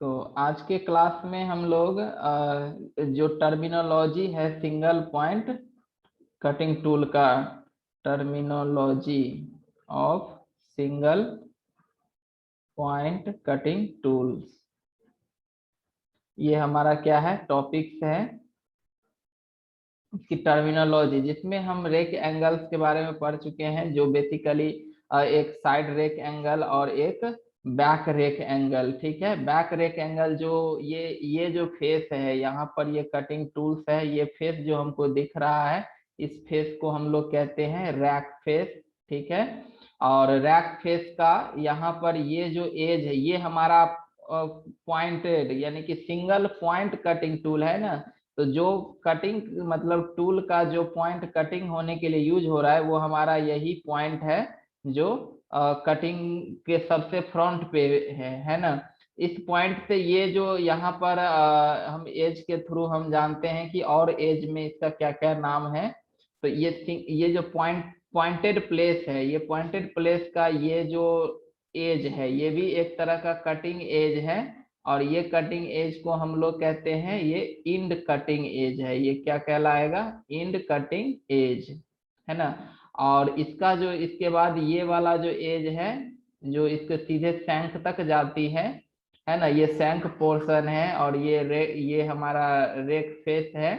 तो आज के क्लास में हम लोग जो टर्मिनोलॉजी है सिंगल पॉइंट कटिंग टूल का, terminology of single point cutting tools, ये हमारा क्या है टॉपिक्स है की टर्मिनोलॉजी, जिसमें हम रेक एंगल्स के बारे में पढ़ चुके हैं, जो बेसिकली एक साइड रेक एंगल और एक बैक रेक एंगल। ठीक है, बैक रेक एंगल जो ये जो फेस है यहाँ पर, ये कटिंग टूल्स है, ये फेस जो हमको दिख रहा है, इस फेस को हम लोग कहते हैं रैक फेस। ठीक है, और रैक फेस का यहाँ पर ये जो एज है, ये हमारा पॉइंटेड यानी कि सिंगल पॉइंट कटिंग टूल है ना। तो जो कटिंग मतलब टूल का जो पॉइंट कटिंग होने के लिए यूज हो रहा है, वो हमारा यही पॉइंट है जो कटिंग के सबसे फ्रंट पे है ना। इस पॉइंट से ये जो यहाँ पर हम एज के थ्रू हम जानते हैं कि और एज में इसका क्या क्या नाम है। तो ये जो पॉइंटेड प्लेस है, ये पॉइंटेड प्लेस का ये जो एज है, ये भी एक तरह का कटिंग एज है। और ये कटिंग एज को हम लोग कहते हैं ये इंड कटिंग एज है। ये क्या कहलाएगा? इंड कटिंग एज, है ना। और इसका जो इसके बाद ये वाला जो एज है, जो इसके सीधे शंख तक जाती है ना, ये शंख पोर्शन है। और ये हमारा रेक फेस है।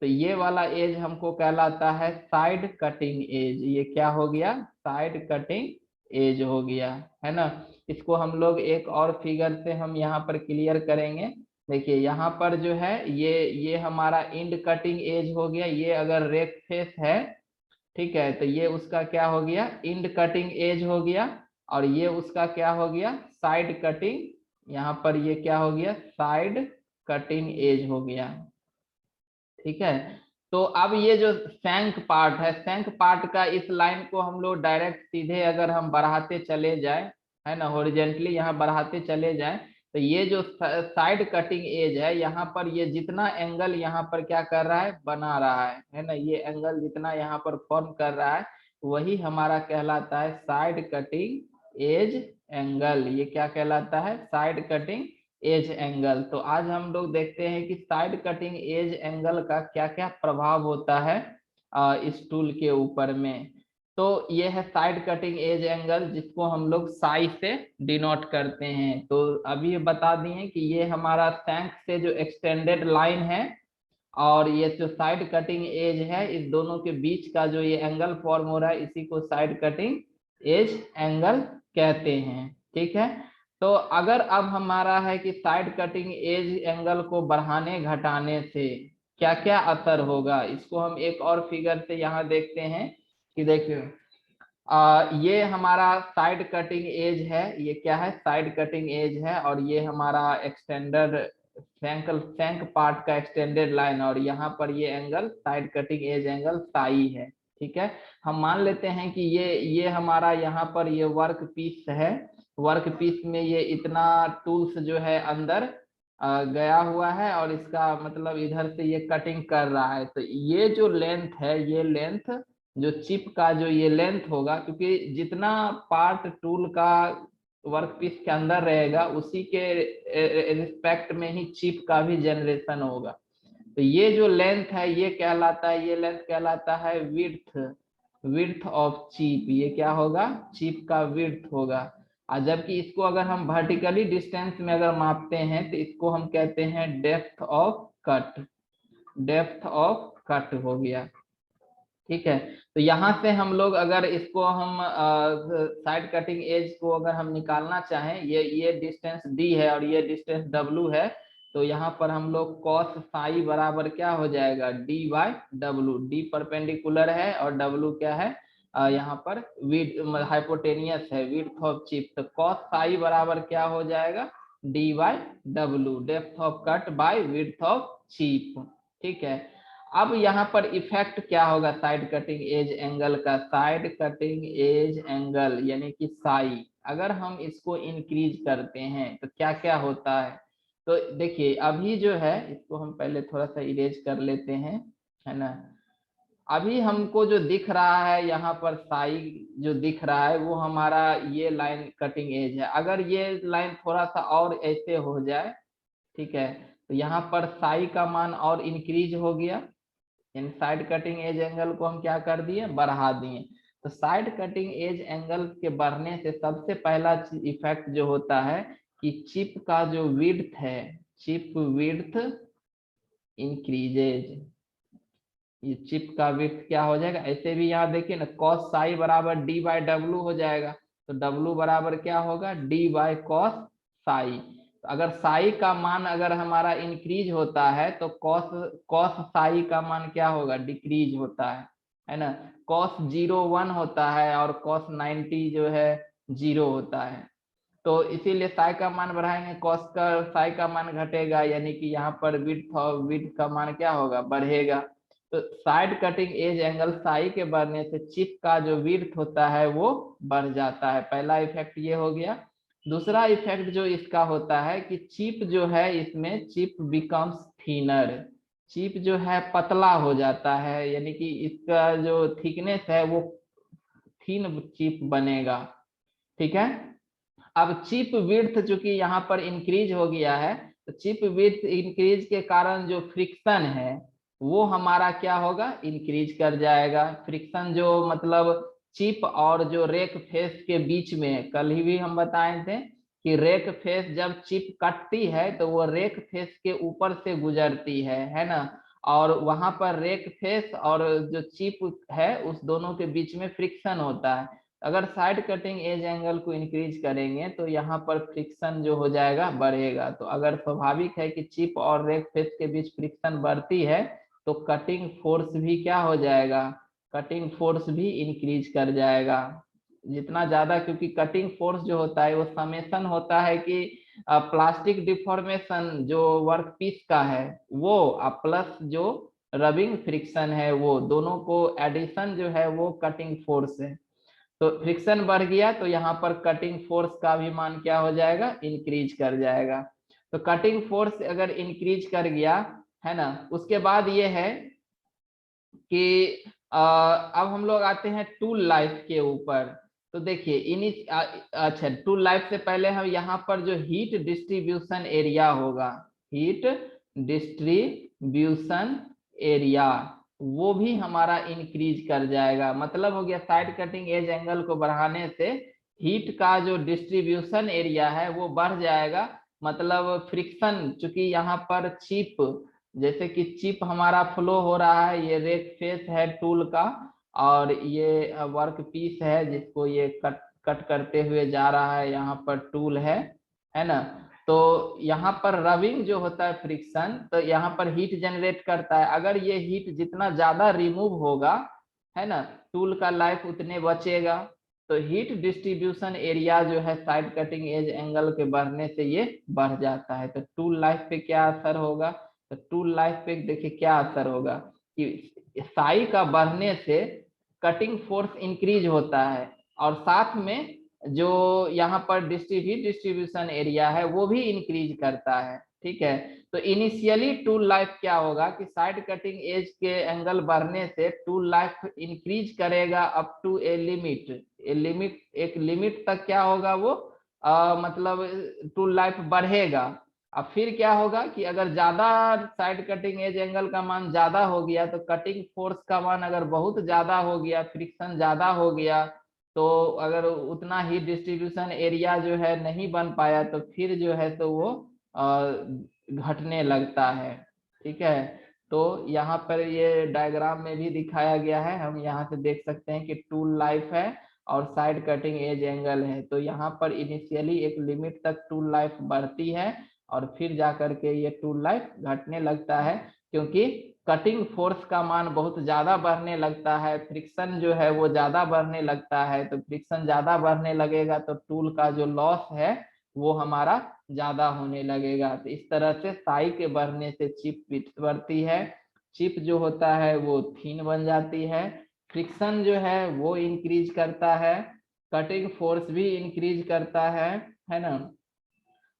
तो ये वाला एज हमको कहलाता है साइड कटिंग एज। ये क्या हो गया? साइड कटिंग एज हो गया, है ना। इसको हम लोग एक और फिगर से हम यहाँ पर क्लियर करेंगे। देखिए यहाँ पर जो है ये हमारा इंड कटिंग एज हो गया। ये अगर रेक फेस है, ठीक है, तो ये उसका क्या हो गया? इंड कटिंग एज हो गया। और ये उसका क्या हो गया? Side cutting. यहाँ पर ये क्या हो गया? साइड कटिंग एज हो गया। ठीक है, तो अब ये जो शंख पार्ट है, शंख पार्ट का इस लाइन को हम लोग डायरेक्ट सीधे अगर हम बढ़ाते चले जाए, है ना, हॉरिजेंटली यहाँ बढ़ाते चले जाए, तो ये जो साइड कटिंग एज है, यहाँ पर ये जितना एंगल यहाँ पर क्या कर रहा है? बना रहा है ना। ये एंगल जितना यहाँ पर फॉर्म कर रहा है, वही हमारा कहलाता है साइड कटिंग एज एंगल। ये क्या कहलाता है? Side cutting edge angle. तो आज हम लोग देखते हैं कि साइड कटिंग एज एंगल का क्या क्या प्रभाव होता है इस टूल के ऊपर में। तो ये है साइड कटिंग एज एंगल, जिसको हम लोग साई से डिनोट करते हैं। तो अभी ये बता दिए कि ये हमारा शंख से जो एक्सटेंडेड लाइन है और ये जो साइड कटिंग एज है, इस दोनों के बीच का जो ये एंगल फॉर्म हो रहा है, इसी को साइड कटिंग एज एंगल कहते हैं। ठीक है, तो अगर अब हमारा है कि साइड कटिंग एज एंगल को बढ़ाने घटाने से क्या क्या असर होगा, इसको हम एक और फिगर से यहाँ देखते हैं। कि देखिए ये हमारा साइड कटिंग एज है। ये क्या है? साइड कटिंग एज है। और ये हमारा एक्सटेंडेड शंख पार्ट का एक्सटेंडेड लाइन, और यहाँ पर ये angle side cutting edge angle Sai है। ठीक है, हम मान लेते हैं कि ये हमारा यहाँ पर ये वर्क पीस है। वर्क पीस में ये इतना टूल्स जो है अंदर गया हुआ है, और इसका मतलब इधर से ये कटिंग कर रहा है। तो ये जो लेंथ है, ये लेंथ जो चिप का जो ये लेंथ होगा, क्योंकि जितना पार्ट टूल का वर्कपीस के अंदर रहेगा, उसी के रिस्पेक्ट में ही चिप का भी जनरेशन होगा। तो ये जो लेंथ है, ये कहलाता है, ये लेंथ कहलाता है विड्थ, विड्थ ऑफ चिप। ये क्या होगा? चिप का विड्थ होगा। और जबकि इसको अगर हम वर्टिकली डिस्टेंस में अगर मापते हैं, तो इसको हम कहते हैं depth of cut. Depth of cut हो गया। ठीक है, तो यहाँ से हम लोग अगर इसको हम साइड कटिंग एज को अगर हम निकालना चाहें, ये डिस्टेंस डी है और ये डिस्टेंस डब्लू है। तो यहाँ पर हम लोग कॉस साई बराबर क्या हो जाएगा? D by W. D perpendicular है और डब्लू क्या है? यहाँ पर विड हाइपोटेनियस है, विड्थ ऑफ चिप। तो कॉस साई बराबर क्या हो जाएगा? D by W, depth of cut by width of chip. ठीक है, अब यहाँ पर इफेक्ट क्या होगा साइड कटिंग एज एंगल का? साइड कटिंग एज एंगल यानी कि साई, अगर हम इसको इंक्रीज करते हैं तो क्या क्या होता है? तो देखिए अभी जो है, इसको हम पहले थोड़ा सा इरेज कर लेते हैं, है ना। अभी हमको जो दिख रहा है यहाँ पर साई जो दिख रहा है वो हमारा ये लाइन कटिंग एज है। अगर ये लाइन थोड़ा सा और ऐसे हो जाए, ठीक है, तो यहाँ पर साई का मान और इंक्रीज हो गया। इन साइड कटिंग एज एंगल को हम क्या कर दिए, बढ़ा दिए। तो साइड कटिंग एज एंगल के बढ़ने से सबसे पहला इफेक्ट जो होता है कि चिप का जो विड्थ है, चिप विड्थ इंक्रीजेज। ये चिप का विड्थ क्या हो जाएगा, ऐसे भी यहाँ देखिए ना, कॉस साई बराबर डी बाई डब्लू हो जाएगा। तो डब्लू बराबर क्या होगा, डी बाई कॉस साई। तो अगर साई का मान अगर हमारा इंक्रीज होता है तो कॉस कॉस साई का मान क्या होगा, डिक्रीज होता है ना। कॉस 0 1 होता है और कॉस 90 जो है 0 होता है। तो इसीलिए साई का मान बढ़ाएंगे, कॉस का साई का मान घटेगा, यानी कि यहाँ पर विड्थ और विड्थ का मान क्या होगा, बढ़ेगा। तो side cutting edge angle Sai के बढ़ने से चिप का जो विड्थ होता है वो बढ़ जाता है। पहला इफेक्ट ये हो गया। दूसरा इफेक्ट जो इसका होता है कि चिप जो है, इसमें चिप बिकम्स थिनर। चिप जो है पतला हो जाता है, यानी कि इसका जो थिकनेस है वो थिन चिप बनेगा। ठीक है। अब चिप विड्थ चूंकि यहाँ पर इंक्रीज हो गया है, तो चिप विड्थ इंक्रीज के कारण जो फ्रिक्शन है वो हमारा क्या होगा, इंक्रीज कर जाएगा। फ्रिक्शन जो मतलब चिप और जो रेक फेस के बीच में, कल ही भी हम बताए थे कि रेक फेस जब चिप कटती है तो वो रेक फेस के ऊपर से गुजरती है ना। और वहां पर रेक फेस और जो चिप है उस दोनों के बीच में फ्रिक्शन होता है। अगर साइड कटिंग एज एंगल को इंक्रीज करेंगे तो यहाँ पर फ्रिक्शन जो हो जाएगा, बढ़ेगा। तो अगर स्वाभाविक है कि चिप और रेक फेस के बीच फ्रिक्शन बढ़ती है तो कटिंग फोर्स भी क्या हो जाएगा, कटिंग फोर्स भी इंक्रीज कर जाएगा जितना ज्यादा, क्योंकि कटिंग फोर्स जो होता है वो समेशन होता है कि प्लास्टिक डिफॉर्मेशन जो वर्क पीस का है वो प्लस जो रबिंग फ्रिक्शन है, वो दोनों को एडिशन जो है वो कटिंग फोर्स है। तो फ्रिक्शन बढ़ गया तो यहाँ पर कटिंग फोर्स का भी मान क्या हो जाएगा, इंक्रीज कर जाएगा। तो कटिंग फोर्स अगर इंक्रीज कर गया है ना, उसके बाद ये है कि अब हम लोग आते हैं टूल लाइफ के ऊपर। तो देखिए अच्छा, टूल लाइफ से पहले हम यहाँ पर जो हीट डिस्ट्रीब्यूशन एरिया होगा, हीट डिस्ट्रीब्यूशन एरिया, वो भी हमारा इंक्रीज कर जाएगा। मतलब हो गया साइड कटिंग एज एंगल को बढ़ाने से हीट का जो डिस्ट्रीब्यूशन एरिया है वो बढ़ जाएगा। मतलब फ्रिक्शन, चूंकि यहाँ पर चिप, जैसे कि चिप हमारा फ्लो हो रहा है, ये रेक फेस है टूल का और ये वर्क पीस है जिसको ये कट कट करते हुए जा रहा है, यहाँ पर टूल है ना। तो यहाँ पर रबिंग जो होता है फ्रिक्शन, तो यहाँ पर हीट जनरेट करता है। अगर ये हीट जितना ज्यादा रिमूव होगा है ना, टूल का लाइफ उतने बचेगा। तो हीट डिस्ट्रीब्यूशन एरिया जो है साइड कटिंग एज एंगल के बढ़ने से ये बढ़ जाता है। तो टूल लाइफ पे क्या असर होगा, तो टूल लाइफ पे देखिए क्या असर होगा कि साई का बढ़ने से कटिंग फोर्स इंक्रीज होता है और साथ में जो यहाँ पर डिस्ट्रीब्यूशन एरिया है वो भी इंक्रीज करता है। ठीक है। तो इनिशियली टूल लाइफ क्या होगा कि साइड कटिंग एज के एंगल बढ़ने से टूल लाइफ इंक्रीज करेगा अप टू ए लिमिट। एक लिमिट तक क्या होगा वो मतलब टूल लाइफ बढ़ेगा। अब फिर क्या होगा कि अगर ज्यादा साइड कटिंग एज एंगल का मान ज्यादा हो गया तो कटिंग फोर्स का मान अगर बहुत ज्यादा हो गया, फ्रिक्शन ज्यादा हो गया, तो अगर उतना ही डिस्ट्रीब्यूशन एरिया जो है नहीं बन पाया तो फिर जो है तो वो घटने लगता है। ठीक है। तो यहाँ पर ये डायग्राम में भी दिखाया गया है, हम यहाँ से देख सकते हैं कि टूल लाइफ है और साइड कटिंग एज एंगल है। तो यहाँ पर इनिशियली एक लिमिट तक टूल लाइफ बढ़ती है और फिर जा करके ये टूल लाइफ घटने लगता है, क्योंकि कटिंग फोर्स का मान बहुत ज्यादा बढ़ने लगता है, फ्रिक्शन जो है वो ज्यादा बढ़ने लगता है। तो फ्रिक्शन ज्यादा बढ़ने लगेगा तो टूल का जो लॉस है वो हमारा ज्यादा होने लगेगा। तो इस तरह से साई के बढ़ने से चिप बढ़ती है, चिप जो होता है वो थीन बन जाती है, फ्रिक्शन जो है वो इंक्रीज करता है, कटिंग फोर्स भी इंक्रीज करता है ना।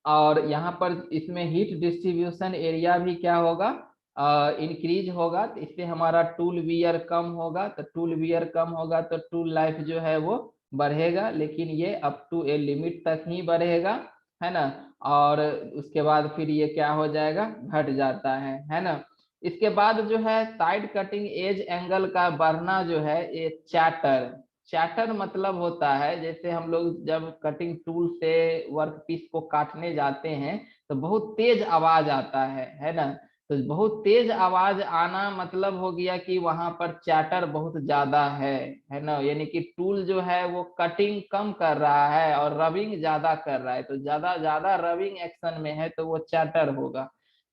और यहाँ पर इसमें हीट डिस्ट्रीब्यूशन एरिया भी क्या होगा, इंक्रीज होगा तो इससे हमारा टूल वियर कम होगा, तो टूल वियर कम होगा तो टूल लाइफ जो है वो बढ़ेगा, लेकिन ये अप टू ए लिमिट तक ही बढ़ेगा, है ना। और उसके बाद फिर ये क्या हो जाएगा, घट जाता है ना। इसके बाद जो है साइड कटिंग एज एंगल का बढ़ना जो है ये चैटर, चैटर मतलब होता है जैसे हम लोग जब कटिंग टूल से वर्क पीस को काटने जाते हैं तो बहुत तेज आवाज आता है ना। तो बहुत तेज आवाज आना मतलब हो गया कि वहां पर चैटर बहुत ज्यादा है ना, यानी कि टूल जो है वो कटिंग कम कर रहा है और रबिंग ज्यादा कर रहा है, तो ज्यादा ज्यादा रबिंग एक्शन में है तो वो चैटर होगा।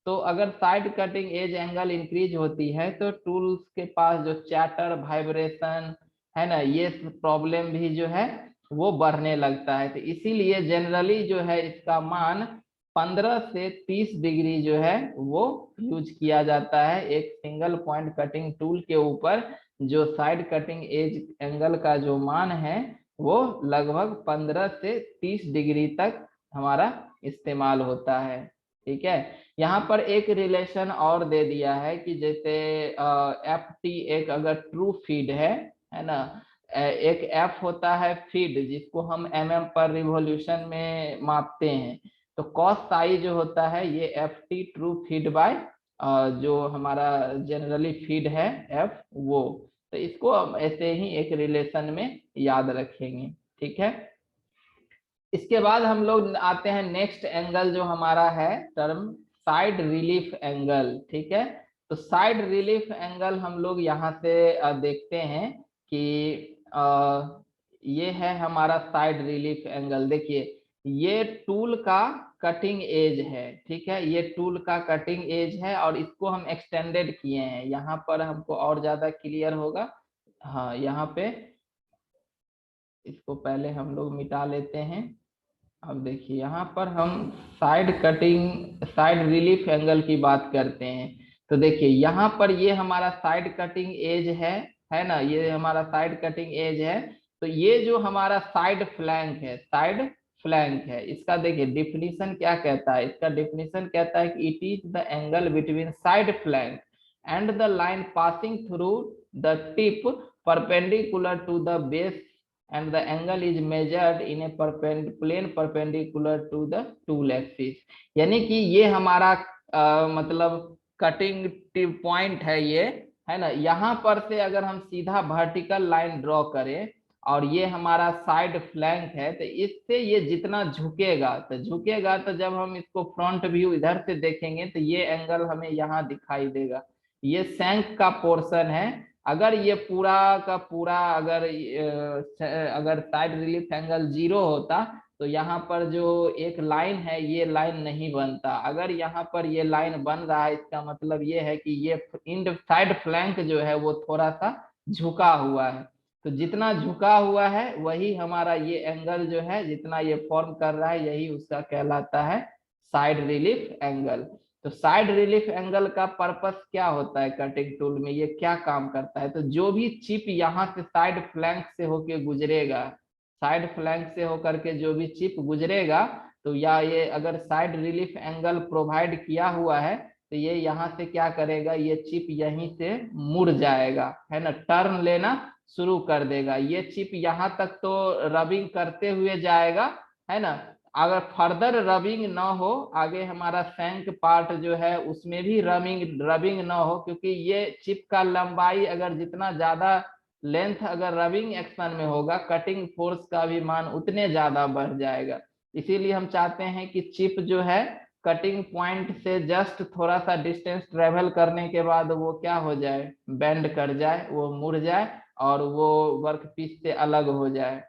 तो अगर side cutting edge angle increase होती है तो टूल्स के पास जो चैटर वाइब्रेशन है ना, ये प्रॉब्लम भी जो है वो बढ़ने लगता है। तो इसीलिए जनरली जो है इसका मान 15 से 30 डिग्री जो है वो यूज किया जाता है एक सिंगल पॉइंट कटिंग टूल के ऊपर। जो साइड कटिंग एज एंगल का जो मान है वो लगभग 15 से 30 डिग्री तक हमारा इस्तेमाल होता है। ठीक है, यहाँ पर एक रिलेशन और दे दिया है कि जैसे एफ टी एक अगर ट्रू फीड है ना, एक एफ होता है फीड जिसको हम पर रिवॉल्यूशन में मापते हैं, तो कॉस साई जो होता है ये F T true feed by जो हमारा जनरली फीड है एफ वो। तो इसको हम ऐसे ही एक रिलेशन में याद रखेंगे। ठीक है, इसके बाद हम लोग आते हैं नेक्स्ट एंगल जो हमारा है टर्म साइड रिलीफ एंगल। ठीक है, तो साइड रिलीफ एंगल हम लोग यहाँ से देखते हैं कि ये है हमारा साइड रिलीफ एंगल। देखिए ये टूल का कटिंग एज है, ठीक है, ये टूल का कटिंग एज है और इसको हम एक्सटेंडेड किए हैं, यहाँ पर हमको और ज्यादा क्लियर होगा। हाँ यहाँ पे इसको पहले हम लोग मिटा लेते हैं। अब देखिए यहाँ पर हम साइड रिलीफ एंगल की बात करते हैं। तो देखिए यहाँ पर ये हमारा साइड कटिंग एज है ना, ये हमारा साइड कटिंग एज है। तो ये जो हमारा साइड फ्लैंक है, इसका देखिए डिफिनीशन क्या कहता है, इसका डिफिनीशन कहता है कि it is the angle between side flank and the line passing through the tip perpendicular to the base and the angle is measured in a plane perpendicular to the tool axis। यानी कि ये हमारा मतलब cutting point है ये, है ना। यहाँ पर से अगर हम सीधा वर्टिकल लाइन ड्रॉ करें और ये हमारा साइड फ्लैंक है तो इससे ये जितना झुकेगा तो जब हम इसको फ्रंट व्यू इधर से देखेंगे तो ये एंगल हमें यहाँ दिखाई देगा, ये सैंक का पोर्शन है। अगर ये पूरा का पूरा अगर साइड रिलीफ एंगल 0 होता तो यहाँ पर जो एक लाइन है ये लाइन नहीं बनता। अगर यहाँ पर ये लाइन बन रहा है इसका मतलब ये है कि ये इंड साइड फ्लैंक जो है वो थोड़ा सा झुका हुआ है। तो जितना झुका हुआ है वही हमारा ये एंगल जो है जितना ये फॉर्म कर रहा है यही उसका कहलाता है साइड रिलीफ एंगल। तो साइड रिलीफ एंगल का पर्पस क्या होता है कटिंग टूल में, ये क्या काम करता है, तो जो भी चिप यहाँ से साइड फ्लैंक से होके गुजरेगा, साइड फ्लैंक से होकर के जो भी चिप गुजरेगा, तो या ये अगर साइड रिलीफ एंगल प्रोवाइड किया हुआ है तो ये यहाँ से क्या करेगा, ये चिप यहीं से मुड़ जाएगा, है ना, टर्न लेना शुरू कर देगा। ये चिप यहाँ तक तो रबिंग करते हुए जाएगा, है ना। अगर फर्दर रबिंग ना हो आगे हमारा सैंक पार्ट जो है उसमें भी रबिंग ना हो, क्योंकि ये चिप का लंबाई अगर जितना ज्यादा लेंथ अगर रबिंग एक्शन में होगा कटिंग फोर्स का भी मान उतने ज्यादा बढ़ जाएगा। इसीलिए हम चाहते हैं कि चिप जो है कटिंग पॉइंट से जस्ट थोड़ा सा डिस्टेंस ट्रेवल करने के बाद वो क्या हो जाए, बेंड कर जाए, वो मुड़ जाए और वो वर्क पीस से अलग हो जाए।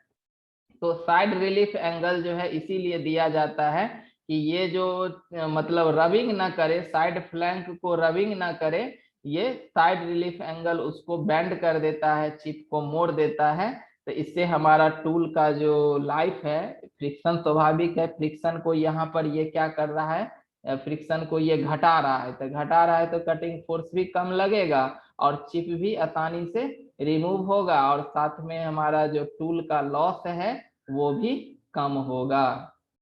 तो साइड रिलीफ एंगल जो है इसीलिए दिया जाता है कि ये जो मतलब रबिंग ना करे, साइड फ्लैंक को रबिंग ना करे, ये साइड रिलीफ एंगल उसको बेंड कर देता है, चिप को मोड़ देता है। तो इससे हमारा टूल का जो लाइफ है, फ्रिक्शन स्वाभाविक है, फ्रिक्शन को यहाँ पर ये क्या कर रहा है, फ्रिक्शन को ये घटा रहा है, तो घटा रहा है तो कटिंग फोर्स भी कम लगेगा और चिप भी आसानी से रिमूव होगा और साथ में हमारा जो टूल का लॉस है वो भी कम होगा।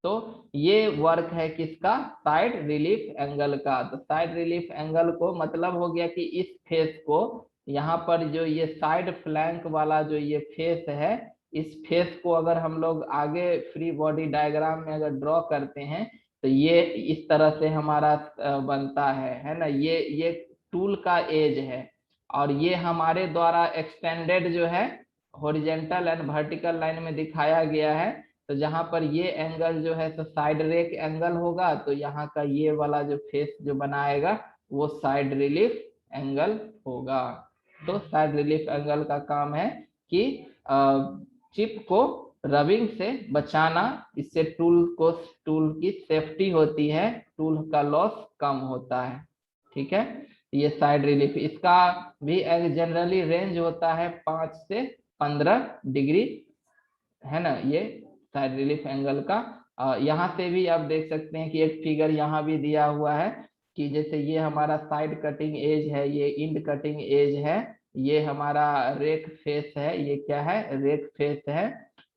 तो ये वर्क है किसका, साइड रिलीफ एंगल का। तो साइड रिलीफ एंगल को मतलब हो गया कि इस फेस को, यहाँ पर जो ये साइड फ्लैंक वाला जो ये फेस है, इस फेस को अगर हम लोग आगे फ्री बॉडी डायग्राम में अगर ड्रॉ करते हैं तो ये इस तरह से हमारा बनता है ना। ये टूल का एज है, और ये हमारे द्वारा एक्सटेंडेड जो है हॉरिजेंटल एंड वर्टिकल लाइन में दिखाया गया है। तो जहां पर ये एंगल जो है तो साइड रेक एंगल होगा, तो यहाँ का ये वाला जो फेस जो बनाएगा वो साइड रिलीफ एंगल होगा। तो साइड रिलीफ एंगल का काम है कि चिप को रबिंग से बचाना, इससे टूल की सेफ्टी होती है, टूल का लॉस कम होता है। ठीक है, ये साइड रिलीफ, इसका भी एक जनरली रेंज होता है 5 से 15 डिग्री, है ना, ये साइड रिलीफ एंगल का। यहाँ से भी आप देख सकते हैं कि एक फिगर यहाँ भी दिया हुआ है कि जैसे ये हमारा साइड कटिंग एज है, ये इंड कटिंग एज है, ये हमारा रेक फेस है, ये क्या है, रेक फेस है।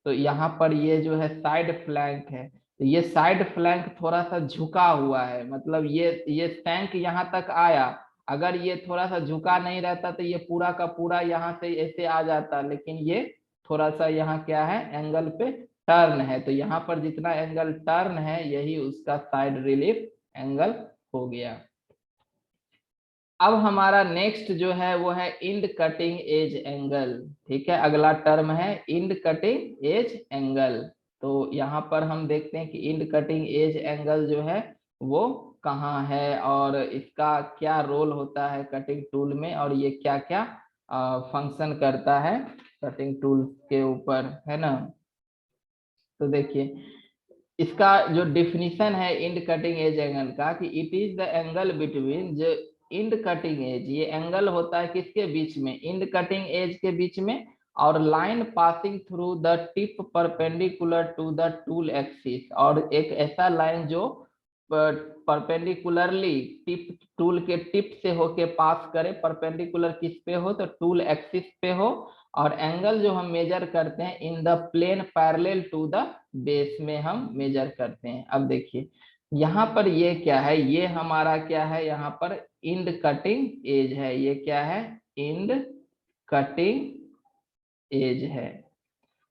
तो यहाँ पर ये जो है साइड फ्लैंक है, तो ये साइड फ्लैंक थोड़ा सा झुका हुआ है, मतलब ये टैंक यहाँ तक आया। अगर ये थोड़ा सा झुका नहीं रहता तो ये पूरा का पूरा यहाँ से ऐसे आ जाता, लेकिन ये थोड़ा सा यहाँ क्या है, एंगल पे टर्न है। तो यहाँ पर जितना एंगल टर्न है यही उसका साइड रिलीफ एंगल हो गया। अब हमारा नेक्स्ट जो है वो है इंड कटिंग एज एंगल। ठीक है, अगला टर्म है इंड कटिंग एज एंगल। तो यहाँ पर हम देखते हैं कि इंड कटिंग एज एंगल जो है वो कहाँ है, और इसका क्या रोल होता है कटिंग टूल में, और ये क्या क्या फंक्शन करता है कटिंग टूल के ऊपर, है ना। तो देखिए, इसका जो डिफिनीशन है इंड कटिंग एज एंगल का, कि it is the angle between, जो इंड कटिंग एज, ये एंगल होता है किसके बीच में, इंड कटिंग एज के बीच में, और line passing through the tip perpendicular to the tool axis, और एक ऐसा लाइन जो परपेंडिकुलरली टिप, टूल के टिप से होके पास करे, परपेंडिकुलर किस पे हो, तो टूल एक्सिस पे हो, और एंगल जो हम मेजर करते हैं in the plane parallel to the base में हम मेजर करते हैं। अब देखिए यहाँ पर ये क्या है, ये हमारा क्या है, यहाँ पर इंड कटिंग एज है, ये क्या है, इंड कटिंग एज है।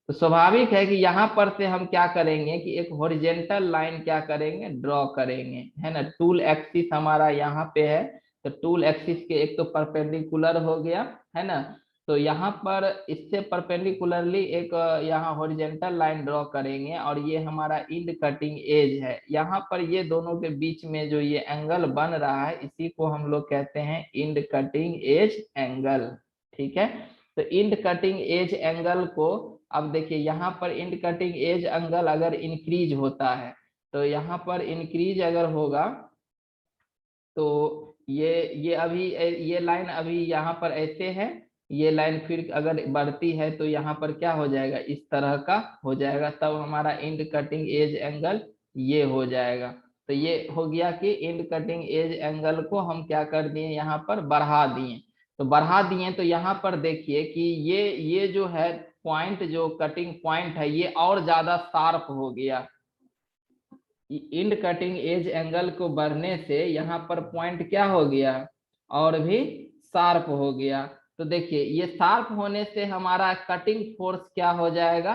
तो स्वाभाविक है कि यहाँ पर से हम क्या करेंगे कि एक हॉरिजेंटल लाइन क्या करेंगे, ड्रॉ करेंगे, है ना। टूल एक्सिस हमारा यहाँ पे है, तो टूल एक्सिस के एक तो परपेंडिकुलर हो गया, है ना। तो यहाँ पर इससे परपेंडिकुलरली एक यहाँ हॉरिजेंटल लाइन ड्रॉ करेंगे, और ये हमारा इंड कटिंग एज है। यहाँ पर ये दोनों के बीच में जो ये एंगल बन रहा है इसी को हम लोग कहते हैं इंड कटिंग एज एंगल। ठीक है, तो इंड कटिंग एज एंगल को, अब देखिए यहाँ पर इंड कटिंग एज एंगल अगर इंक्रीज होता है, तो यहाँ पर इंक्रीज अगर होगा तो ये अभी ये लाइन अभी यहाँ पर ऐसे है, ये लाइन फिर अगर बढ़ती है तो यहाँ पर क्या हो जाएगा, इस तरह का हो जाएगा, तब हमारा इंड कटिंग एज एंगल ये हो जाएगा। तो ये हो गया कि इंड कटिंग एज एंगल को हम क्या कर दिए, यहाँ पर बढ़ा दिए। तो बढ़ा दिए तो यहाँ पर देखिए कि ये जो है पॉइंट, जो कटिंग पॉइंट है ये और ज्यादा शार्प हो गया। इंड कटिंग एज एंगल को बढ़ने से यहाँ पर पॉइंट क्या हो गया, और भी शार्प हो गया। तो देखिए ये शार्प होने से हमारा कटिंग फोर्स क्या हो जाएगा,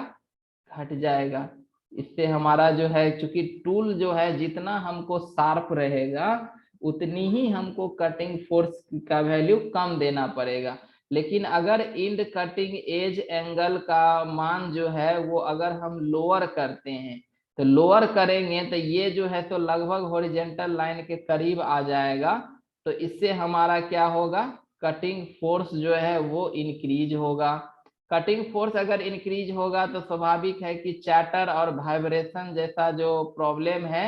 घट जाएगा। इससे हमारा जो है, चूंकि टूल जो है जितना हमको शार्प रहेगा उतनी ही हमको कटिंग फोर्स का वैल्यू कम देना पड़ेगा। लेकिन अगर इंड कटिंग एज एंगल का मान जो है वो अगर हम लोअर करते हैं, तो लोअर करेंगे तो ये जो है तो लगभग हॉरिजेंटल लाइन के करीब आ जाएगा। तो इससे हमारा क्या होगा, कटिंग फोर्स जो है वो इंक्रीज होगा। कटिंग फोर्स अगर इंक्रीज होगा तो स्वाभाविक है कि चैटर और वाइब्रेशन जैसा जो प्रॉब्लम है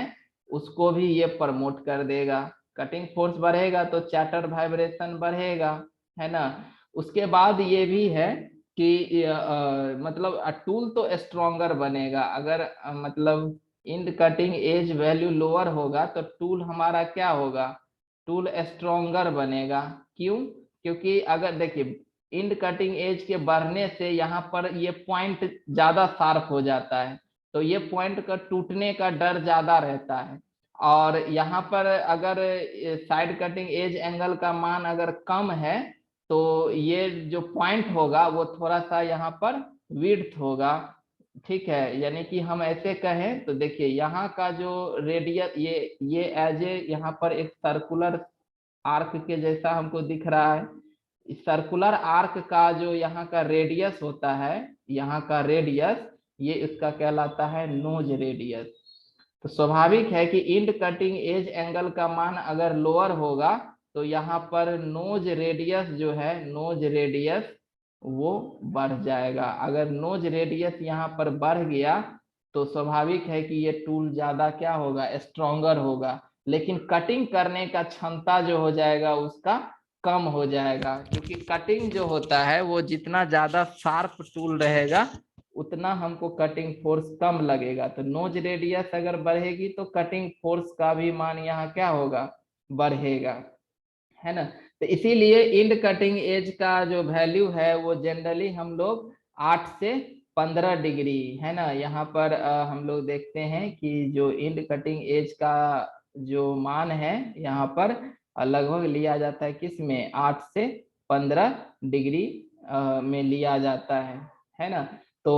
उसको भी ये प्रमोट कर देगा। कटिंग फोर्स बढ़ेगा तो चैटर वाइब्रेशन बढ़ेगा, है ना। उसके बाद ये भी है कि मतलब टूल तो स्ट्रॉन्गर बनेगा। अगर मतलब end cutting edge value lower होगा तो टूल हमारा क्या होगा, टूल स्ट्रॉन्गर बनेगा। क्यों, क्योंकि अगर देखिए इंड कटिंग एज के बढ़ने से यहाँ पर ये पॉइंट ज्यादा शार्प हो जाता है, तो ये पॉइंट का टूटने का डर ज्यादा रहता है। और यहाँ पर अगर साइड कटिंग एज एंगल का मान अगर कम है तो ये जो पॉइंट होगा वो थोड़ा सा यहाँ पर विड्थ होगा, ठीक है। यानी कि हम ऐसे कहें तो देखिए यहाँ का जो रेडियस, ये एज ए यहाँ पर एक सर्कुलर आर्क के जैसा हमको दिख रहा है। इस सर्कुलर आर्क का जो यहाँ का रेडियस होता है, यहाँ का रेडियस, ये इसका कहलाता है नोज रेडियस। तो स्वाभाविक है कि इंड कटिंग एज एंगल का मान अगर लोअर होगा तो यहाँ पर नोज रेडियस जो है, नोज रेडियस वो बढ़ जाएगा। अगर नोज रेडियस यहाँ पर बढ़ गया तो स्वाभाविक है कि ये टूल ज्यादा क्या होगा, स्ट्रोंगर होगा। लेकिन कटिंग करने का क्षमता जो हो जाएगा उसका कम हो जाएगा, क्योंकि कटिंग जो होता है वो जितना ज्यादा शार्प टूल रहेगा उतना हमको कटिंग फोर्स कम लगेगा। तो नोज रेडियस अगर बढ़ेगी तो कटिंग फोर्स का भी मान यहाँ क्या होगा, बढ़ेगा, है ना। तो इसीलिए इंड कटिंग एज का जो वैल्यू है वो जनरली हम लोग 8 से 15 डिग्री, है ना। यहाँ पर हम लोग देखते हैं कि जो इंड कटिंग एज का जो मान है यहाँ पर लगभग लिया जाता है किस में, 8 से 15 डिग्री में लिया जाता है ना। तो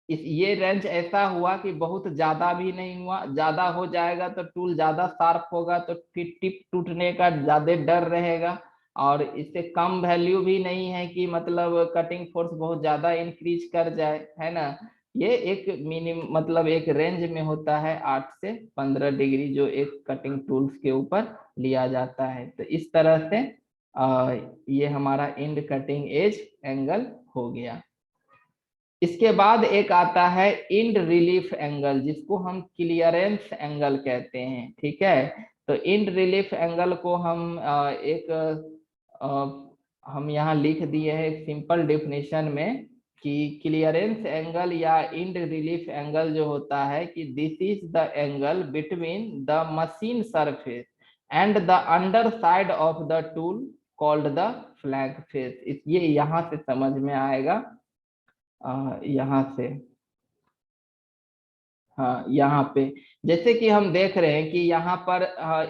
इस ये रेंज ऐसा हुआ कि बहुत ज्यादा भी नहीं हुआ, ज्यादा हो जाएगा तो टूल ज्यादा शार्प होगा तो फिर टिप टूटने का ज्यादा डर रहेगा। और इससे कम वैल्यू भी नहीं है कि मतलब कटिंग फोर्स बहुत ज्यादा इंक्रीज कर जाए, है ना। ये एक मिनिमम मतलब एक रेंज में होता है 8 से 15 डिग्री जो एक कटिंग टूल्स के ऊपर लिया जाता है। तो इस तरह से ये हमारा इंड कटिंग एज एंगल हो गया। इसके बाद एक आता है इंड रिलीफ एंगल, जिसको हम क्लियरेंस एंगल कहते हैं, ठीक है। तो इंड रिलीफ एंगल को हम हम यहाँ लिख दिए हैं एक सिंपल डेफिनेशन में कि क्लियरेंस एंगल या इंड रिलीफ एंगल जो होता है कि this is the angle between the machine surface and the under side of the tool called the flank face. ये यहाँ से समझ में आएगा, यहाँ से, हाँ यहाँ पे जैसे कि हम देख रहे हैं कि यहाँ पर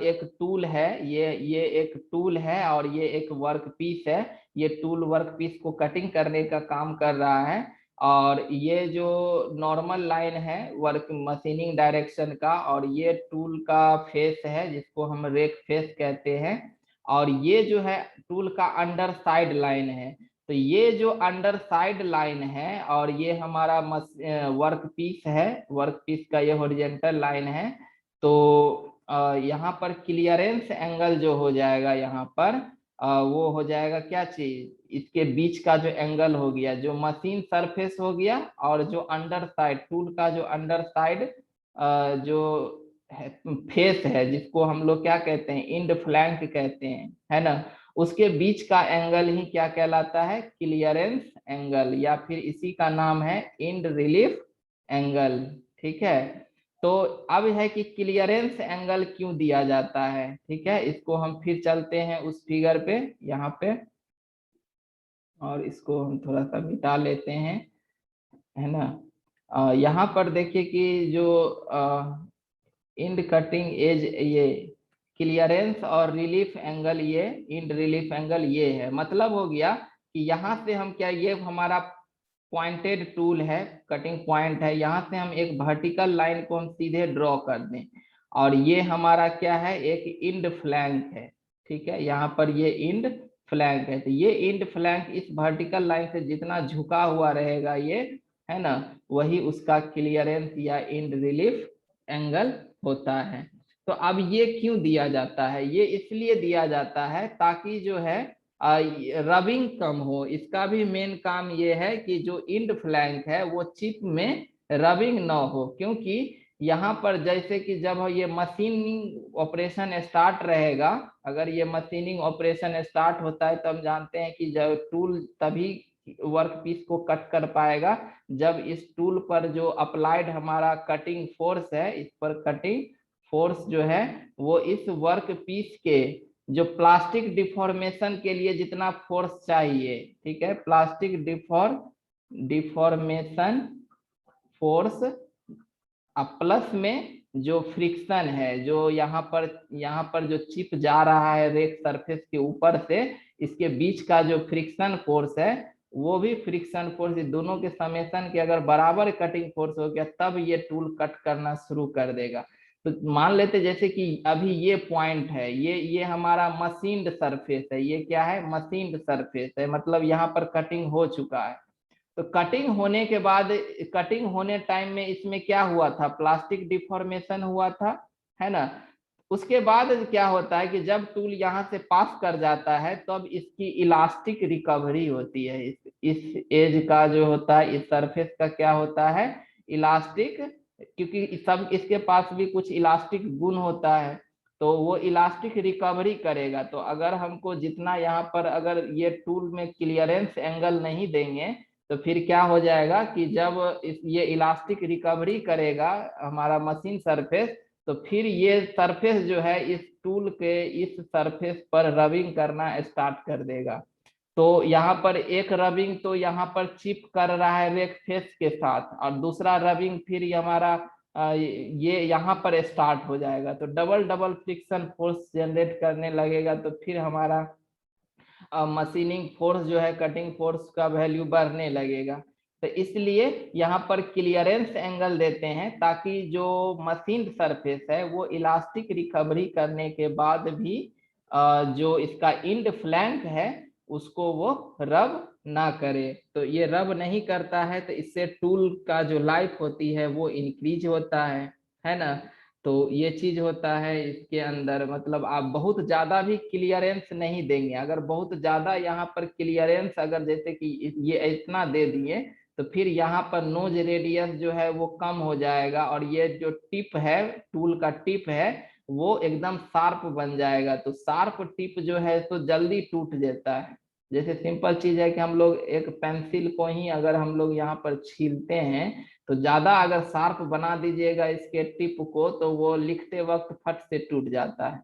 एक टूल है, ये एक टूल है और ये एक वर्क पीस है। ये टूल वर्क पीस को कटिंग करने का काम कर रहा है। और ये जो नॉर्मल लाइन है वर्क मशीनिंग डायरेक्शन का, और ये टूल का फेस है जिसको हम रेक फेस कहते हैं। और ये जो है टूल का अंडर साइड लाइन है। तो ये जो अंडर साइड लाइन है और ये हमारा वर्क पीस है, वर्क पीस का ये हॉरिजॉन्टल लाइन है। तो यहाँ पर क्लियरेंस एंगल जो हो जाएगा यहाँ पर वो हो जाएगा क्या चीज, इसके बीच का जो एंगल हो गया, जो मशीन सरफेस हो गया और जो अंडर साइड टूल का जो अंडर साइड जो फेस है जिसको हम लोग क्या कहते हैं, इंड फ्लैंक कहते हैं, है ना। उसके बीच का एंगल ही क्या कहलाता है, क्लियरेंस एंगल, या फिर इसी का नाम है इंड रिलीफ एंगल, ठीक है। तो अब है कि क्लियरेंस एंगल क्यों दिया जाता है, ठीक है। इसको हम फिर चलते हैं उस फिगर पे यहाँ पे, और इसको हम थोड़ा सा मिटा लेते हैं, है ना। यहाँ पर देखिए कि जो इंड कटिंग एज, ये क्लियरेंस और रिलीफ एंगल, ये इंड रिलीफ एंगल ये है। मतलब हो गया कि यहाँ से हम क्या, ये हमारा पॉइंटेड टूल है, कटिंग पॉइंट है, यहाँ से हम एक वर्टिकल लाइन को हम सीधे ड्रॉ कर दें और ये हमारा क्या है, एक इंड फ्लैंक है, ठीक है। यहाँ पर ये इंड फ्लैंक है। तो ये इंड फ्लैंक इस वर्टिकल लाइन से जितना झुका हुआ रहेगा ये, है ना, वही उसका क्लियरेंस या इंड रिलीफ एंगल होता है। तो अब ये क्यों दिया जाता है, ये इसलिए दिया जाता है ताकि जो है रबिंग कम हो। इसका भी मेन काम ये है कि जो इंड फ्लैंक है वो चिप में रबिंग ना हो, क्योंकि यहाँ पर जैसे कि जब ये मशीनिंग ऑपरेशन स्टार्ट रहेगा, अगर ये मशीनिंग ऑपरेशन स्टार्ट होता है तो हम जानते हैं कि जब टूल तभी वर्क पीस को कट कर पाएगा जब इस टूल पर जो अप्लाइड हमारा कटिंग फोर्स है, इस पर कटिंग फोर्स जो है वो इस वर्क पीस के जो प्लास्टिक डिफॉर्मेशन के लिए जितना फोर्स चाहिए, ठीक है, प्लास्टिक डिफॉर्मेशन फोर्स प्लस में जो फ्रिक्शन है, जो यहाँ पर जो चिप जा रहा है रेक सरफेस के ऊपर से, इसके बीच का जो फ्रिक्शन फोर्स है, वो भी फ्रिक्शन फोर्स, दोनों के समेशन के अगर बराबर कटिंग फोर्स हो गया तब ये टूल कट करना शुरू कर देगा। तो मान लेते जैसे कि अभी ये पॉइंट है, ये हमारा मशीन्ड सरफेस है, ये क्या है, मशीन्ड सरफेस है, मतलब यहाँ पर कटिंग हो चुका है। तो कटिंग होने के बाद, कटिंग होने टाइम में इसमें क्या हुआ था, प्लास्टिक डिफॉर्मेशन हुआ था, है ना। उसके बाद क्या होता है कि जब टूल यहाँ से पास कर जाता है तब इसकी इलास्टिक रिकवरी होती है, इस एज का जो होता है, इस सरफेस का क्या होता है, इलास्टिक, क्योंकि सब इसके पास भी कुछ इलास्टिक गुण होता है, तो वो इलास्टिक रिकवरी करेगा। तो अगर हमको जितना यहाँ पर अगर ये टूल में क्लियरेंस एंगल नहीं देंगे तो फिर क्या हो जाएगा कि जब ये इलास्टिक रिकवरी करेगा हमारा मशीन सरफेस, तो फिर ये सरफेस जो है इस टूल के इस सरफेस पर रबिंग करना स्टार्ट कर देगा। तो यहाँ पर एक रबिंग तो यहाँ पर चिप कर रहा है रेक फेस के साथ, और दूसरा रबिंग फिर ये हमारा ये यहाँ पर स्टार्ट हो जाएगा, तो double double friction force generate करने लगेगा। तो फिर हमारा मशीनिंग फोर्स जो है, कटिंग फोर्स का वैल्यू बढ़ने लगेगा। तो इसलिए यहाँ पर क्लियरेंस एंगल देते हैं ताकि जो मशीन सरफेस है वो इलास्टिक रिकवरी करने के बाद भी जो इसका इंड फ्लैंक है उसको वो रब ना करे। तो ये रब नहीं करता है तो इससे टूल का जो लाइफ होती है वो इंक्रीज होता है ना। तो ये चीज होता है इसके अंदर, मतलब आप बहुत ज्यादा भी क्लियरेंस नहीं देंगे। अगर बहुत ज्यादा यहाँ पर क्लियरेंस, अगर जैसे कि ये इतना दे दिए तो फिर यहाँ पर नोज रेडियस जो है वो कम हो जाएगा, और ये जो टिप है, टूल का टिप है, वो एकदम शार्प बन जाएगा। तो शार्प टिप जो है तो जल्दी टूट जाता है। जैसे सिंपल चीज है कि हम लोग एक पेंसिल को ही अगर हम लोग यहाँ पर छीलते हैं तो ज्यादा अगर शार्प बना दीजिएगा इसके टिप को तो वो लिखते वक्त फट से टूट जाता है।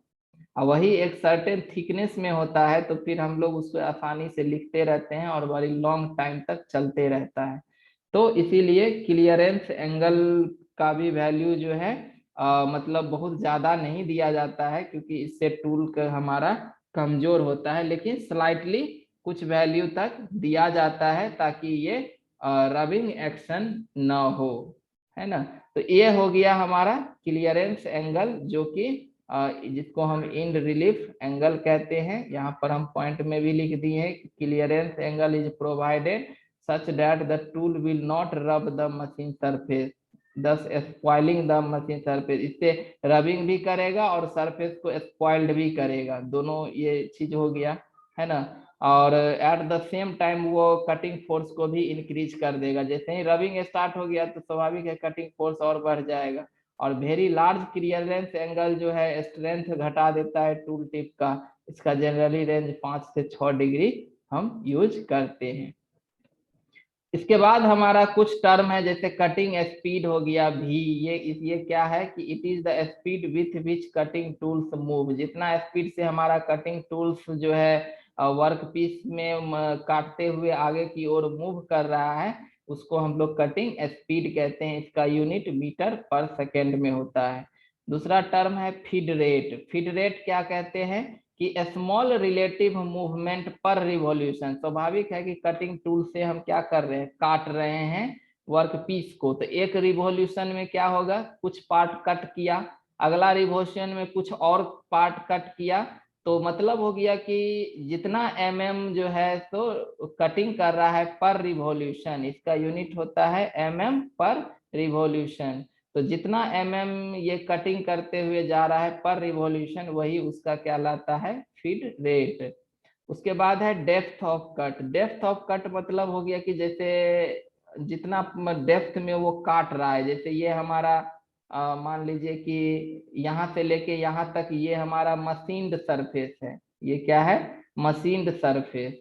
और वही एक सर्टेन थिकनेस में होता है तो फिर हम लोग उसको आसानी से लिखते रहते हैं और बड़ी लॉन्ग टाइम तक चलते रहता है। तो इसीलिए क्लियरेंस एंगल का भी वैल्यू जो है मतलब बहुत ज्यादा नहीं दिया जाता है, क्योंकि इससे टूल का हमारा कमजोर होता है, लेकिन स्लाइटली कुछ वैल्यू तक दिया जाता है ताकि ये रबिंग एक्शन न हो, है ना। तो ये हो गया हमारा क्लियरेंस एंगल, जो कि जिसको हम इंड रिलीफ एंगल कहते हैं। यहाँ पर हम पॉइंट में भी लिख दिए हैं, clearance angle is provided such that the tool will not रब द मशीन सरफेस दस स्पॉइलिंग द मशीन सरफेस। इससे रबिंग भी करेगा और सरफेस को स्पॉइल्ड भी करेगा, दोनों ये चीज हो गया, है ना। और एट द सेम टाइम वो कटिंग फोर्स को भी इंक्रीज कर देगा। जैसे ही रबिंग स्टार्ट हो गया तो स्वाभाविक है कटिंग फोर्स और बढ़ जाएगा। और वेरी लार्ज क्लियरेंस एंगल जो है स्ट्रेंथ घटा देता है टूल टिप का। इसका जनरली रेंज 5 से 6 डिग्री हम यूज करते हैं। इसके बाद हमारा कुछ टर्म है, जैसे कटिंग स्पीड हो गया भी। ये क्या है कि it is the speed with which cutting tools move. जितना स्पीड से हमारा कटिंग टूल्स जो है वर्क पीस में काटते हुए आगे की ओर मूव कर रहा है उसको हम लोग कटिंग स्पीड कहते हैं। इसका यूनिट मीटर पर सेकेंड में होता है। दूसरा टर्म है फीड रेट। फीड रेट क्या कहते हैं कि स्मॉल रिलेटिव मूवमेंट पर रिवॉल्यूशन। स्वाभाविक है कि कटिंग टूल से हम क्या कर रहे हैं, काट रहे हैं वर्क पीस को, तो एक रिवॉल्यूशन में क्या होगा, कुछ पार्ट कट किया, अगला रिवॉल्यूशन में कुछ और पार्ट कट किया, तो मतलब हो गया कि जितना जो है तो कटिंग कर रहा है पर रिवॉल्यूशन, इसका यूनिट होता है पर रिवॉल्यूशन। तो जितना ये कटिंग करते हुए जा रहा है पर रिवॉल्यूशन, वही उसका क्या लाता है, फीड रेट। उसके बाद है depth of cut. Depth of cut मतलब हो गया कि जैसे जितना डेप्थ में वो काट रहा है, जैसे ये हमारा मान लीजिए कि यहाँ से लेके यहाँ तक ये हमारा मशीन्ड सरफेस है। ये क्या है, मशीन्ड सरफेस।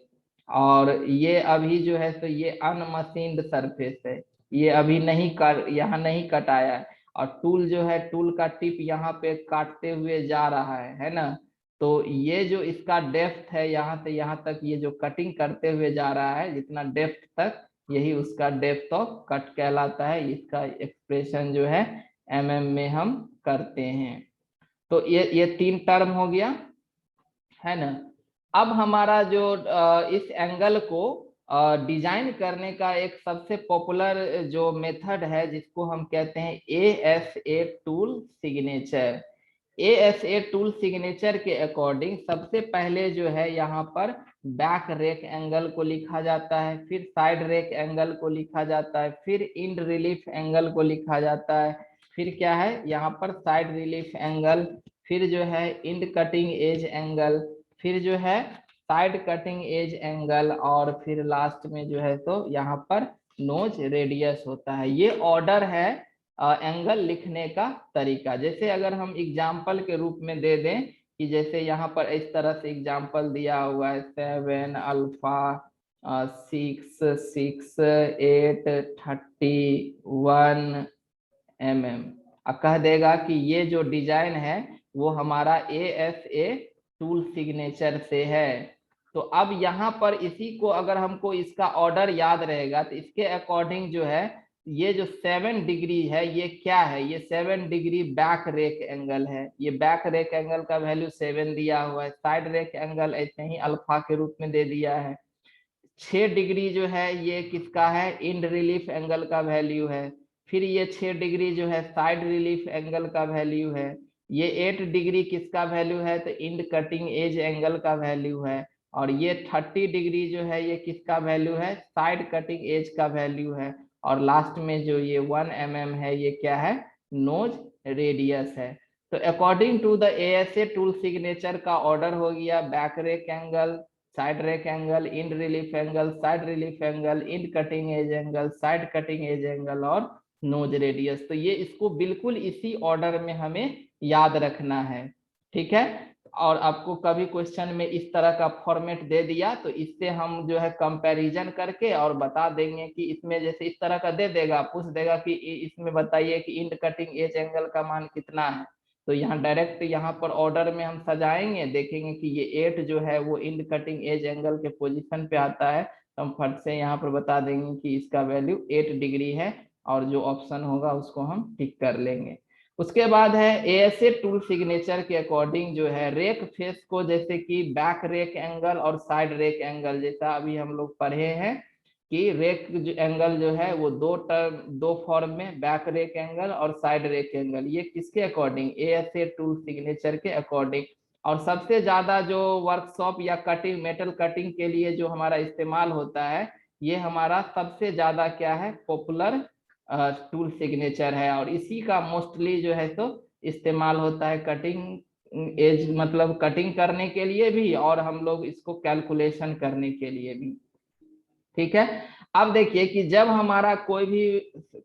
और ये अभी जो है तो ये अनमशीन्ड सरफेस है, ये अभी नहीं कर, यहाँ नहीं कटाया है। और टूल जो है, टूल का टिप यहाँ पे काटते हुए जा रहा है ना। तो ये जो इसका डेप्थ है यहाँ से यहाँ तक, ये जो कटिंग करते हुए जा रहा है जितना डेप्थ तक, यही उसका डेप्थ ऑफ कट कहलाता है। इसका एक्सप्रेशन जो है mm में हम करते हैं। तो ये 3 टर्म हो गया, है ना। अब हमारा जो इस एंगल को डिजाइन करने का एक सबसे पॉपुलर जो मेथड है, जिसको हम कहते हैं ASA tool signature. ASA tool signature के अकॉर्डिंग सबसे पहले जो है यहाँ पर बैक रेक एंगल को लिखा जाता है, फिर साइड रेक एंगल को लिखा जाता है, फिर इंड रिलीफ एंगल को लिखा जाता है, फिर क्या है यहाँ पर साइड रिलीफ एंगल, फिर जो है इंड कटिंग एज एंगल, फिर जो है साइड कटिंग एज एंगल, और फिर लास्ट में जो है तो यहाँ पर नोज रेडियस होता है। ये ऑर्डर है एंगल लिखने का तरीका। जैसे अगर हम एग्जाम्पल के रूप में दे दें कि जैसे यहाँ पर इस तरह से एग्जाम्पल दिया हुआ है 7 अल्फा 6 6 8 31 mm, कह देगा कि ये जो डिजाइन है वो हमारा ASA टूल सिग्नेचर से है। तो अब यहाँ पर इसी को अगर हमको इसका ऑर्डर याद रहेगा तो इसके अकॉर्डिंग जो है ये जो 7 डिग्री है ये क्या है, ये 7 डिग्री बैक रेक एंगल है। ये बैक रेक एंगल का वैल्यू 7 दिया हुआ है। साइड रेक एंगल ऐसे ही अल्फा के रूप में दे दिया है। 6 डिग्री जो है ये किसका है, इंड रिलीफ एंगल का वैल्यू है। फिर ये 6 डिग्री जो है साइड रिलीफ एंगल का वैल्यू है। ये 8 डिग्री किसका वैल्यू है, तो इंड कटिंग एज एंगल का वैल्यू है। और ये 30 डिग्री जो है ये किसका वैल्यू है, साइड कटिंग एज का वैल्यू है। और लास्ट में जो ये 1 mm है ये क्या है, नोज रेडियस है। तो according to the ASA tool signature का ऑर्डर हो गया back rake angle, side rake angle, end relief angle, side relief angle, end cutting edge angle, side cutting edge angle और नोज रेडियस। तो ये इसको बिल्कुल इसी ऑर्डर में हमें याद रखना है, ठीक है। और आपको कभी क्वेश्चन में इस तरह का फॉर्मेट दे दिया तो इससे हम जो है कंपैरिजन करके और बता देंगे कि इसमें जैसे इस तरह का दे देगा, पूछ देगा कि इसमें बताइए कि इंड कटिंग एज एंगल का मान कितना है, तो यहाँ डायरेक्ट यहाँ पर ऑर्डर में हम सजाएंगे, देखेंगे कि ये 8 जो है वो इंड कटिंग एज एंगल के पोजीशन पे आता है, तो हम फट से यहाँ पर बता देंगे कि इसका वैल्यू 8 डिग्री है, और जो ऑप्शन होगा उसको हम टिक कर लेंगे। उसके बाद है ASA टूल सिग्नेचर के अकॉर्डिंग जो है रेक फेस को, जैसे कि बैक रेक एंगल और साइड रेक एंगल, जैसा अभी हम लोग पढ़े हैं कि रेक जो एंगल जो है वो दो फॉर्म में, बैक रेक एंगल और साइड रेक एंगल, ये किसके अकॉर्डिंग, ASA टूल सिग्नेचर के अकॉर्डिंग। और सबसे ज्यादा जो वर्कशॉप या कटिंग, मेटल कटिंग के लिए जो हमारा इस्तेमाल होता है, ये हमारा सबसे ज्यादा क्या है, पॉपुलर टूल सिग्नेचर है। और इसी का मोस्टली जो है तो इस्तेमाल होता है कटिंग एज, मतलब कटिंग करने के लिए भी, और हम लोग इसको कैलकुलेशन करने के लिए भी, ठीक है। अब देखिए कि जब हमारा कोई भी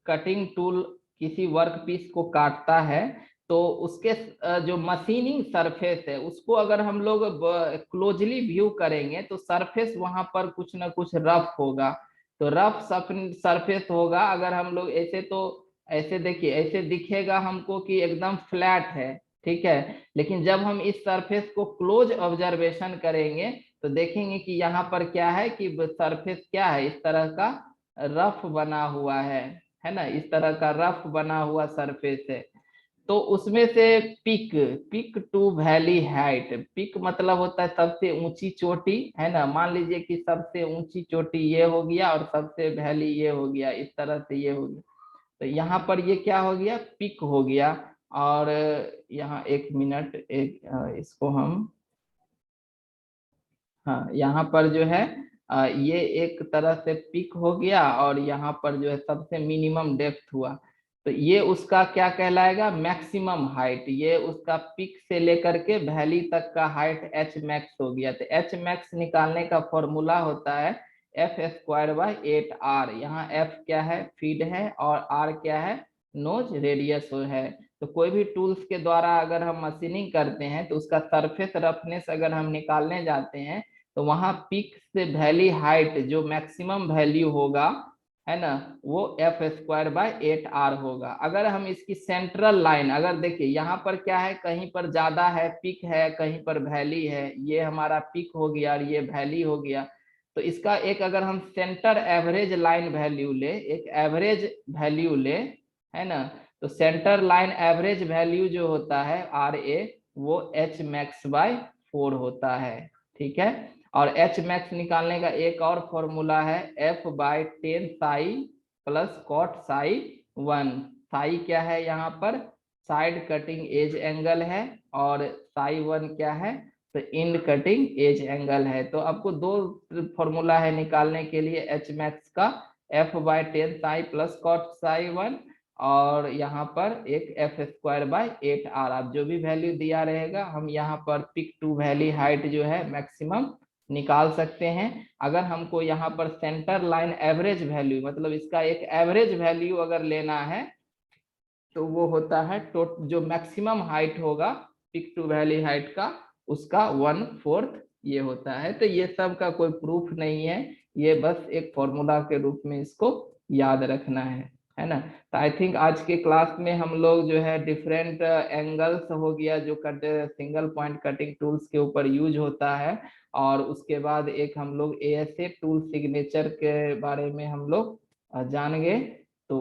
कटिंग टूल किसी वर्क पीस को काटता है तो उसके जो मशीनिंग सरफेस है उसको अगर हम लोग क्लोजली व्यू करेंगे तो सरफेस वहां पर कुछ ना कुछ रफ होगा। तो रफ सरफेस होगा। अगर हम लोग ऐसे, तो ऐसे देखिए, ऐसे दिखेगा हमको कि एकदम फ्लैट है, ठीक है। लेकिन जब हम इस सरफेस को क्लोज ऑब्जर्वेशन करेंगे तो देखेंगे कि यहाँ पर क्या है कि सरफेस क्या है, इस तरह का रफ बना हुआ है ना, इस तरह का रफ बना हुआ सरफेस है। तो उसमें से peak, peak to valley height, peak मतलब होता है सबसे ऊंची चोटी, है ना। मान लीजिए कि सबसे ऊंची चोटी ये हो गया और सबसे वैली ये हो गया, इस तरह से ये हो गया। तो यहाँ पर ये क्या हो गया, पिक हो गया। और यहाँ एक मिनट, इसको हम, हाँ यहाँ पर जो है ये एक तरह से पिक हो गया, और यहाँ पर जो है सबसे मिनिमम डेप्थ हुआ। तो ये उसका क्या कहलाएगा, मैक्सिमम हाइट। ये उसका पिक से लेकर के वैली तक का हाइट एच मैक्स हो गया। तो एच मैक्स निकालने का फॉर्मूला होता है F²/8R। यहाँ F क्या है, फीड है, और R क्या है, नोज रेडियस है। तो कोई भी टूल्स के द्वारा अगर हम मशीनिंग करते हैं तो उसका सरफेस रफनेस अगर हम निकालने जाते हैं तो वहां पिक से वैली हाइट जो मैक्सिमम वैल्यू होगा, है ना, वो F²/8R होगा। अगर हम इसकी सेंट्रल लाइन अगर देखिए, यहाँ पर क्या है, कहीं पर ज्यादा है पिक है, कहीं पर वैली है, ये हमारा पिक हो गया और ये वैली हो गया। तो इसका एक अगर हम सेंटर एवरेज लाइन वैल्यू ले, एक एवरेज वैल्यू ले, है ना, तो सेंटर लाइन एवरेज वैल्यू जो होता है आर ए, वो एच मैक्स बाय 4 होता है। ठीक है, और एच मैक्स निकालने का एक और फॉर्मूला है F by 10 psi plus cot psi 1। Psi क्या है यहाँ पर, साइड कटिंग एज एंगल है, और साई 1 क्या है, तो इंड कटिंग एज एंगल है। तो आपको दो फॉर्मूला है निकालने के लिए एच मैक्स का, F by 10 psi plus cot psi 1, और यहाँ पर एक एफ स्क्वायर बाय 8 आर। आप जो भी वैल्यू दिया रहेगा हम यहाँ पर पिक टू वैली हाइट जो है मैक्सिमम निकाल सकते हैं। अगर हमको यहाँ पर सेंटर लाइन एवरेज वैल्यू, मतलब इसका एक एवरेज वैल्यू अगर लेना है, तो वो होता है जो मैक्सिमम हाइट होगा पिक टू वैली हाइट का, उसका 1/4 ये होता है। तो ये सब का कोई प्रूफ नहीं है, ये बस एक फॉर्मूला के रूप में इसको याद रखना है ना। तो आई थिंक आज के क्लास में हम लोग जो है डिफरेंट एंगल्स हो गया जो cut single point cutting tools के ऊपर यूज होता है, और उसके बाद एक हम लोग एएसए टूल सिग्नेचर के बारे में हम लोग जान गए। तो